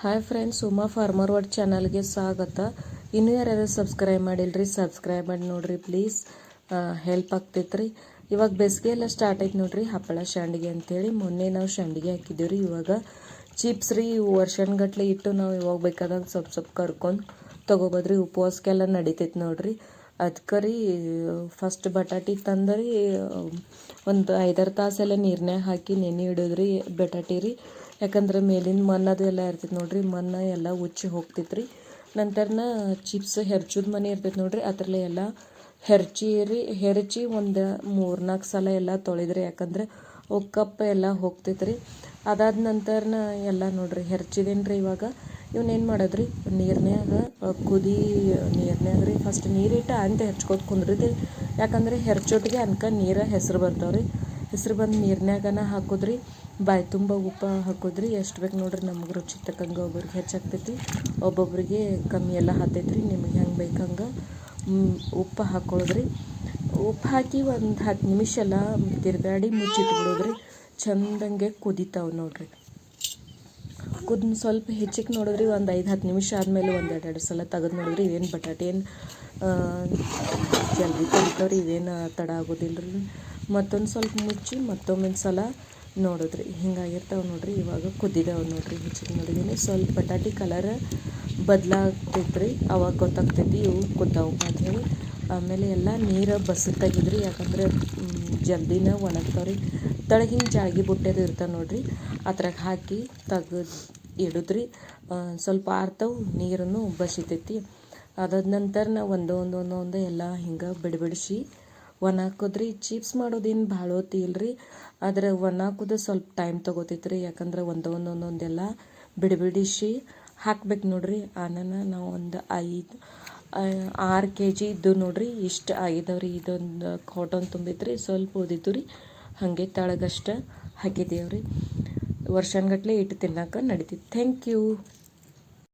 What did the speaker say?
Hi friends, Uma farmer word ಚಾನಲ್ಗೆ ಸ್ವಾಗತ. ಇನ್ನೂ ಯಾರ್ಯಾರು ಸಬ್ಸ್ಕ್ರೈಬ್ ಮಾಡಿಲ್ರಿ, ಸಬ್ಸ್ಕ್ರೈಬ್ ಮಾಡಿ ನೋಡ್ರಿ ಪ್ಲೀಸ್. ಹೆಲ್ಪ್ ಆಗ್ತೈತ್ರಿ. ಇವಾಗ ಬೇಸಿಗೆ ಎಲ್ಲ ಸ್ಟಾರ್ಟ್ ಐತೆ ನೋಡ್ರಿ. ಹಪ್ಪಳ ಶಾಂಡಿಗೆ ಅಂತೇಳಿ ಮೊನ್ನೆ ನಾವು ಶಾಂಡಿಗೆ ಹಾಕಿದ್ದೀವಿ. ಇವಾಗ ಚಿಪ್ಸ್ ರೀ, ವರ್ಷನ್ಗಟ್ಲೆ ಇಟ್ಟು ನಾವು ಇವಾಗ ಬೇಕಾದಾಗ ಸ್ವಲ್ಪ ಕರ್ಕೊಂಡು ತೊಗೊಬೋದ್ರಿ. ಉಪವಾಸಕ್ಕೆಲ್ಲ ನಡಿತೈತೆ ನೋಡ್ರಿ. ಅದಕ್ಕೆ ರೀ ಫಸ್ಟ್ ಬಟಾಟಿ ತಂದರಿ ಒಂದು 5-6 ತಾಸೆಲ್ಲ ನೀರ್ನಾಗ ಹಾಕಿ ನೆನೆ ಇಡೋದ್ರಿ ಬಟಾಟಿ ರೀ. ಯಾಕಂದ್ರೆ ಮೇಲಿನ ಮಣ್ಣದು ಎಲ್ಲ ಇರ್ತೈತೆ ನೋಡ್ರಿ, ಮಣ್ಣು ಎಲ್ಲ ಉಚ್ಚಿ ಹೋಗ್ತೈತ್ರಿ. ನಂತರನ ಚಿಪ್ಸ್ ಹೆರ್ಚೋದು ಮನೆ ಇರ್ತೈತೆ ನೋಡ್ರಿ, ಅದರಲ್ಲೇ ಎಲ್ಲ ಹೆರಚಿ ಒಂದು 3-4 ಸಲ ಎಲ್ಲ ತೊಳೆದ್ರಿ. ಯಾಕಂದ್ರೆ ಕಪ್ಪು ಎಲ್ಲ ಹೋಗ್ತೈತ್ರಿ. ಅದಾದ ನಂತರನ ಎಲ್ಲ ನೋಡ್ರಿ ಹೆರ್ಚಿದೇನ್ರಿ. ಇವಾಗ ಇವನ್ನೇನು ಮಾಡೋದ್ರಿ, ನೀರ್ನ್ಯಾಗ ನೀರ್ನ್ಯಾಗ ರೀ ಫಸ್ಟ್ ನೀರಿಟ್ಟು ಅಂತ ಹೆರ್ಚ್ಕೊತ ಕುಂದ್ರಿದೆ. ಯಾಕಂದ್ರೆ ಹೆರ್ಚೋಟಿಗೆ ಅನ್ಕ ನೀರು ಹೆಸರು ಬರ್ತಾವ್ರಿ. ಹೆಸರು ಬಂದು ನೀರ್ನ್ಯಾಗನ ಹಾಕೋದ್ರಿ. ಬಾಯಿ ತುಂಬ ಉಪ್ಪು ಹಾಕೋದ್ರಿ. ಎಷ್ಟು ಬೇಕು ನೋಡ್ರಿ, ನಮಗೆ ರುಚಿ ತಕ್ಕಂಗೆ ಒಬ್ಬರಿಗೆ ಹೆಚ್ಚಾಗ್ತೈತಿ, ಒಬ್ಬೊಬ್ರಿಗೆ ಕಮ್ಮಿ ಎಲ್ಲ ಹತ್ತೈತ್ರಿ. ನಿಮಗೆ ಹೆಂಗೆ ಬೇಕಂಗೆ ಉಪ್ಪು ಹಾಕೊಳ್ಳೋದ್ರಿ. ಉಪ್ಪು ಹಾಕಿ ಒಂದು 10 ನಿಮಿಷ ಎಲ್ಲ ತಿರ್ಗಾಡಿ ಮುಚ್ಚಿಟ್ಬಿಡೋದ್ರಿ. ಚಂದಂಗೆ ಕುದಿತಾವೆ ನೋಡ್ರಿ. ಸ್ವಲ್ಪ ಹೆಚ್ಚಿಗೆ ನೋಡಿದ್ರಿ. ಒಂದು 5-10 ನಿಮಿಷ ಆದಮೇಲೆ ಒಂದು 2 ಸಲ ತೆಗೆದು ನೋಡಿದ್ರಿ. ಇವೇನು ಬಟಾಟೆ ಏನು ಜಲ್ದಿ ಕಲಿತಾವ್ರಿ, ಇವೇನು ತಡ ಆಗೋದಿಲ್ಲ ರೀ. ಮತ್ತೊಂದು ಸ್ವಲ್ಪ ಮುಚ್ಚಿ ಮತ್ತೊಮ್ಮೆ ಸಲ ನೋಡಿದ್ರಿ. ಹಿಂಗಾಗಿರ್ತಾವೆ ನೋಡ್ರಿ. ಇವಾಗ ಕುದ್ದಿದ್ದಾವೆ ನೋಡ್ರಿ. ಹೆಚ್ಚಿಗೆ ನೋಡಿದ್ದೀನಿ. ಸ್ವಲ್ಪ ಬಟಾಟಿ ಕಲರ್ ಬದಲಾಗ್ತೈತ್ರಿ, ಅವಾಗ ಗೊತ್ತಾಗ್ತೈತಿ ಇವು ಕುದ್ದಾವು ಅಂತ ಹೇಳಿ. ಆಮೇಲೆ ಎಲ್ಲ ನೀರು ತೆಗಿದ್ರಿ. ಯಾಕಂದ್ರೆ ಜಲ್ದಿನ ಒಣಗ್ತಾವ್ರಿ. ಹಿಂಗೆ ಜಾಳ್ಗಿ ಬುಟ್ಟೆದು ಇರ್ತಾವೆ ನೋಡ್ರಿ, ಅದ್ರಾಗ ಹಾಕಿ ತೆಗೆದು ಇಡಿದ್ರಿ. ಸ್ವಲ್ಪ ಆರ್ತಾವು, ನೀರನ್ನು ಬಸಿತೈತಿ. ಅದಾದ ನಂತರ ನಾವು ಒಂದೊಂದು ಎಲ್ಲ ಹಿಂಗೆ ಬಿಡಿಸಿ ಒಣ ಹಾಕೋದ್ರಿ. ಚಿಪ್ಸ್ ಮಾಡೋದೇನು ಭಾಳ ಹೊತ್ತು ಇಲ್ರಿ, ಆದರೆ ಒಣ ಹಾಕೋದು ಸ್ವಲ್ಪ ಟೈಮ್ ತೊಗೋತೈತ್ರಿ. ಯಾಕಂದ್ರೆ ಒಂದೊಂದೆಲ್ಲ ಬಿಡಿಸಿ ಹಾಕ್ಬೇಕು ನೋಡ್ರಿ. ಆನನ ನಾವು ಒಂದು 5-6 kg ಇದ್ದು ನೋಡ್ರಿ, ಇಷ್ಟು ಆಗಿದಾವ್ರಿ. ಇದೊಂದು ಕಾಟನ್ ತುಂಬಿದ್ರಿ, ಸ್ವಲ್ಪ ಉದಿತು ರೀ. ಹಾಗೆ ತಳಗಷ್ಟ ಹಾಕಿದ್ದೇವ್ರಿ. ವರ್ಷನ್ಗಟ್ಲೆ ಇಟ್ಟು ತಿನ್ನಕ್ಕೆ ನಡೀತೈತಿ. Thank you.